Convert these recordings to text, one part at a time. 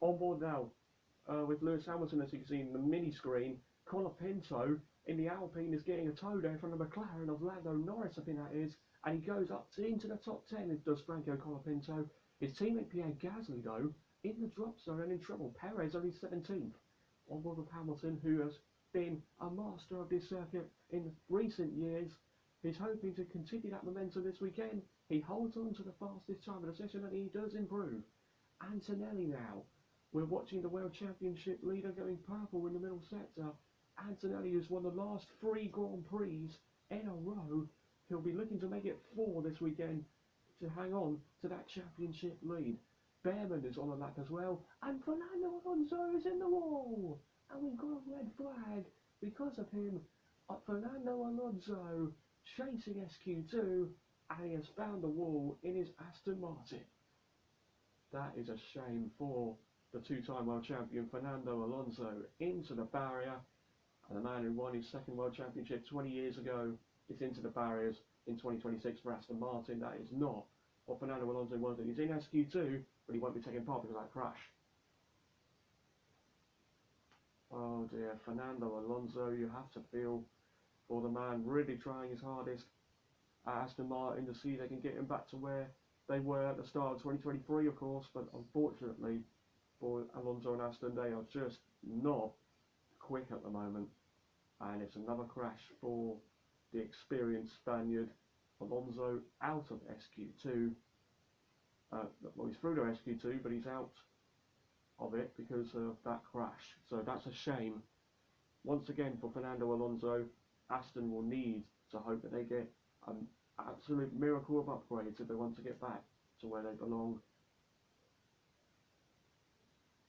On board now with Lewis Hamilton, as you can see in the mini screen. Colapinto in the Alpine is getting a toe there from the McLaren of Lando Norris, I think that is, and he goes up into the top 10, it does Franco Colapinto. His teammate Pierre Gasly, though, in the drop zone and in trouble. Perez only 17th. On board with Hamilton, who has been a master of this circuit in recent years. He's hoping to continue that momentum this weekend. He holds on to the fastest time of the session and he does improve. Antonelli now. We're watching the World Championship leader going purple in the middle sector. Antonelli has won the last 3 Grand Prix in a row. He'll be looking to make it 4 this weekend to hang on to that championship lead. Behrman is on the lap as well, and Fernando Alonso is in the wall, and we've got a red flag because of him. Fernando Alonso chasing SQ2, and he has found the wall in his Aston Martin. That is a shame for the 2-time world champion Fernando Alonso into the barrier, and the man who won his second world championship 20 years ago is into the barriers in 2026 for Aston Martin. That is not what Fernando Alonso wanted. He's in SQ2, but he won't be taking part because of that crash. Oh dear, Fernando Alonso, you have to feel for the man really trying his hardest at Aston Martin to see they can get him back to where they were at the start of 2023, of course, but unfortunately for Alonso and Aston, they are just not quick at the moment, and it's another crash for the experienced Spaniard. Alonso out of SQ2. Well, he's through to SQ2, but he's out of it because of that crash. So that's a shame. Once again, for Fernando Alonso, Aston will need to hope that they get an absolute miracle of upgrades if they want to get back to where they belong.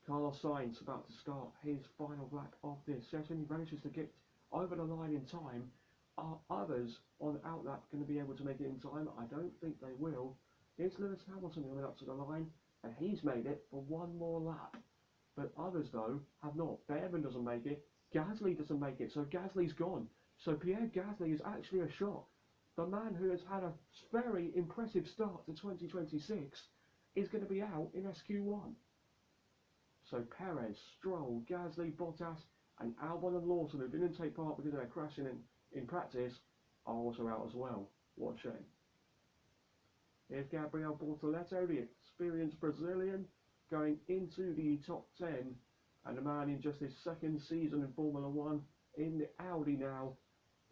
Carlos Sainz about to start his final lap of this session. He manages to get over the line in time. Are others on outlap going to be able to make it in time? I don't think they will. Here's Lewis Hamilton coming up to the line, and he's made it for one more lap. But others, though, have not. Behrman doesn't make it. Gasly doesn't make it, so Gasly's gone. So Pierre Gasly is actually a shock. The man who has had a very impressive start to 2026 is going to be out in SQ1. So Perez, Stroll, Gasly, Bottas, and Albon and Lawson, who didn't take part because of their crashing in practice, are also out as well. What a shame. Here's Gabriel Bortoleto, the experienced Brazilian, going into the top 10, and the man in just his second season in Formula 1 in the Audi now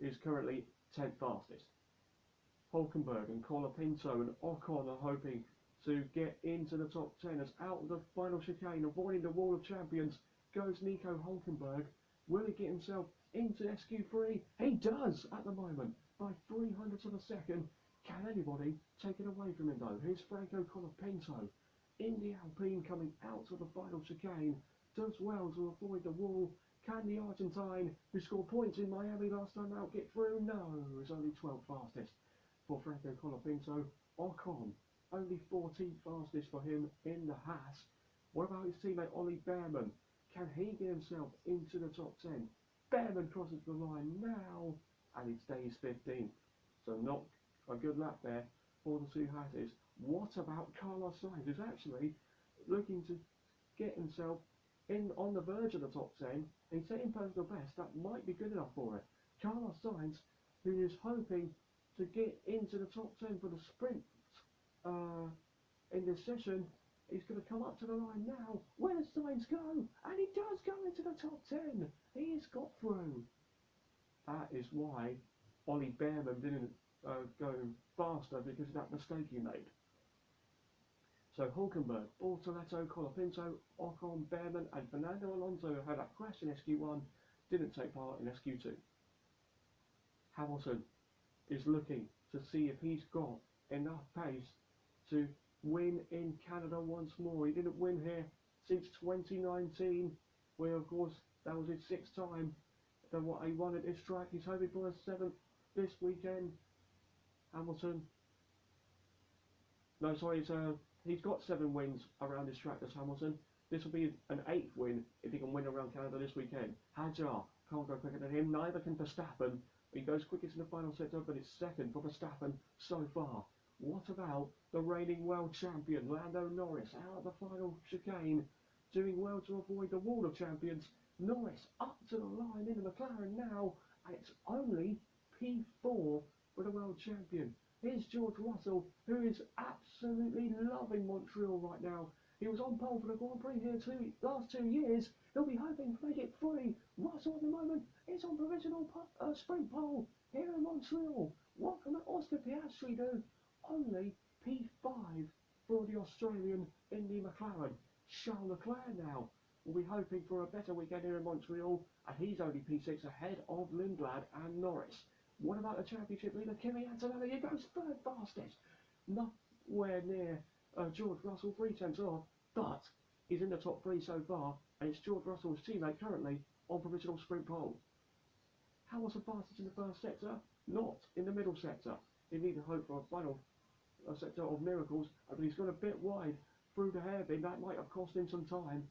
is currently 10th fastest. Hulkenberg and Colapinto and Ocon are hoping to get into the top 10 as out of the final chicane, avoiding the wall of champions, goes Nico Hulkenberg. Will he get himself into SQ3? He does at the moment by 300ths of a second. Can anybody take it away from him though? Here's Franco Colapinto in the Alpine coming out of the final chicane. Does well to avoid the wall. Can the Argentine, who scored points in Miami last time out, get through? No, it's only 12th fastest for Franco Colapinto. Ocon, only 14th fastest for him in the Haas. What about his teammate Ollie Behrman? Can he get himself into the top 10? Behrman crosses the line now, and he stays 15th. So not a good lap there for the two Hasses. What about Carlos Sainz, who's actually looking to get himself in on the verge of the top 10? He's setting personal best. That might be good enough for it. Carlos Sainz, who is hoping to get into the top 10 for the sprint in this session, he's going to come up to the line now. Where does Sainz go? And he does go into the top 10. He's got through. That is why Ollie Behrman didn't go faster, because of that mistake he made. So Hulkenberg, Bortoleto, Colapinto, Ocon, Behrman and Fernando Alonso, who had that crash in SQ1, didn't take part in SQ2. Hamilton is looking to see if he's got enough pace to win in Canada once more. He didn't win here since 2019, where of course that was his 6th time that he won at this track. He's hoping for a 7th this weekend. Hamilton, no sorry, he's got 7 wins around this track, as Hamilton. This will be an 8th win if he can win around Canada this weekend. Hadjar can't go quicker than him, neither can Verstappen. He goes quickest in the final sector, but it's 2nd for Verstappen so far. What about the reigning world champion, Lando Norris, out of the final chicane? doing well to avoid the wall of champions. Norris up to the line in the McLaren now, and it's only P4 for the world champion. Here's George Russell, who is absolutely loving Montreal right now. He was on pole for the Grand Prix here last 2 years. He'll be hoping to make it 3. Russell at the moment is on provisional sprint pole here in Montreal. What can Oscar Piastri do? Only P5 for the Australian in the McLaren. Charles Leclerc now will be hoping for a better weekend here in Montreal, and he's only P6 ahead of Lindblad and Norris. What about the championship leader, Kimi Antonelli? He goes third fastest. Nowhere near George Russell, 3 tenths off, but he's in the top 3 so far, and it's George Russell's teammate currently on provisional sprint pole. Hamilton fastest in the first sector, not in the middle sector. He needs to hope for a final sector of miracles, but he's got a bit wide through the hairpin. That might have cost him some time.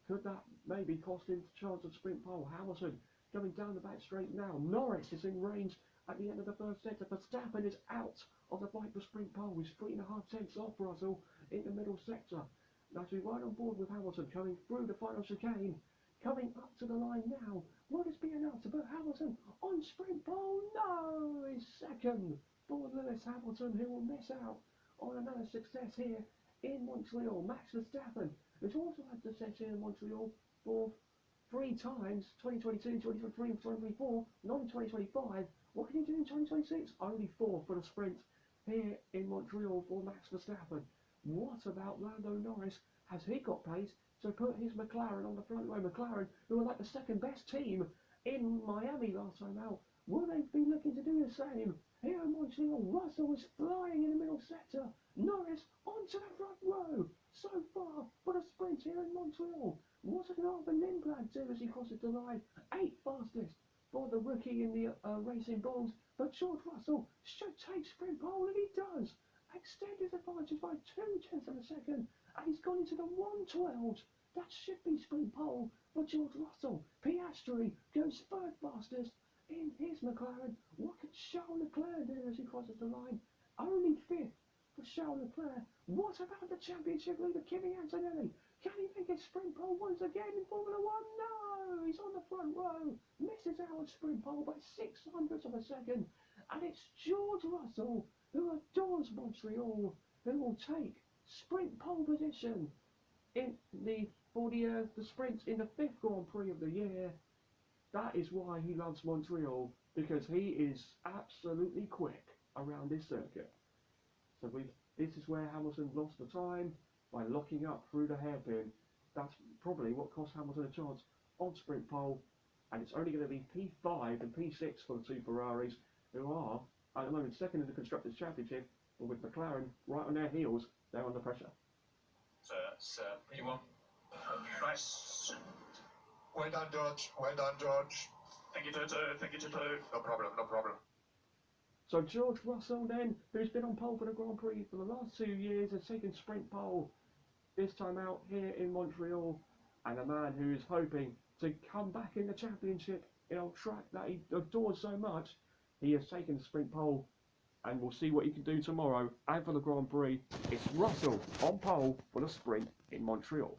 Could that maybe cost him the chance of sprint pole? Hamilton going down the back straight now. Norris is in range at the end of the first sector. Verstappen is out of the fight for sprint pole. He's 3.5 tenths off Russell in the middle sector. That's right on board with Hamilton coming through the final chicane. Coming up to the line now. Will this be enough to put Hamilton on sprint pole? No! He's second for Lewis Hamilton, who will miss out on another success here in Montreal. Max Verstappen, who's also had success here in Montreal for 3 times, 2022, 2023, and 2024, not in 2025. What can he do in 2026? Only 4 for the sprint here in Montreal for Max Verstappen. What about Lando Norris? Has he got pace to put his McLaren on the front row? McLaren, who are like the second best team in Miami last time out. Will they be looking to do the same here in Montreal? Russell is flying in the middle sector. Norris onto the front row. So far for the sprint here in Montreal. What can Arthur Lindblad do as he crosses the line? 8th fastest for the rookie in the Racing Bulls. But George Russell should take sprint pole, and he does. Extend his advantage by 2 tenths of a second, and he's gone into the 112s. That should be sprint pole for George Russell. Piastri goes 3rd fastest in his McLaren. What can Charles Leclerc do as he crosses the line? Only 5th for Charles Leclerc. What about the championship leader, Kimi Antonelli? Can he make a sprint pole once again in Formula 1? No! He's on the front row. Misses out on sprint pole by 600ths of a second. And it's George Russell, who adores Montreal, who will take sprint pole position for the sprint in the 5th Grand Prix of the year. That is why he loves Montreal, because he is absolutely quick around this circuit. So this is where Hamilton lost the time by locking up through the hairpin. That's probably what cost Hamilton a chance on sprint pole, and it's only going to be P5 and P6 for the 2 Ferraris, who are at the moment second in the Constructors' Championship, but with McLaren right on their heels, they're under pressure. Sir, P1. Nice. Well done, George. Well done, George. Thank you, Toto. Thank you, Toto. No problem, no problem. So George Russell then, who's been on pole for the Grand Prix for the last 2 years, has taken sprint pole this time out here in Montreal, and a man who is hoping to come back in the championship in a track that he adores so much. He has taken sprint pole, and we'll see what he can do tomorrow. And for the Grand Prix, it's Russell on pole for the sprint in Montreal.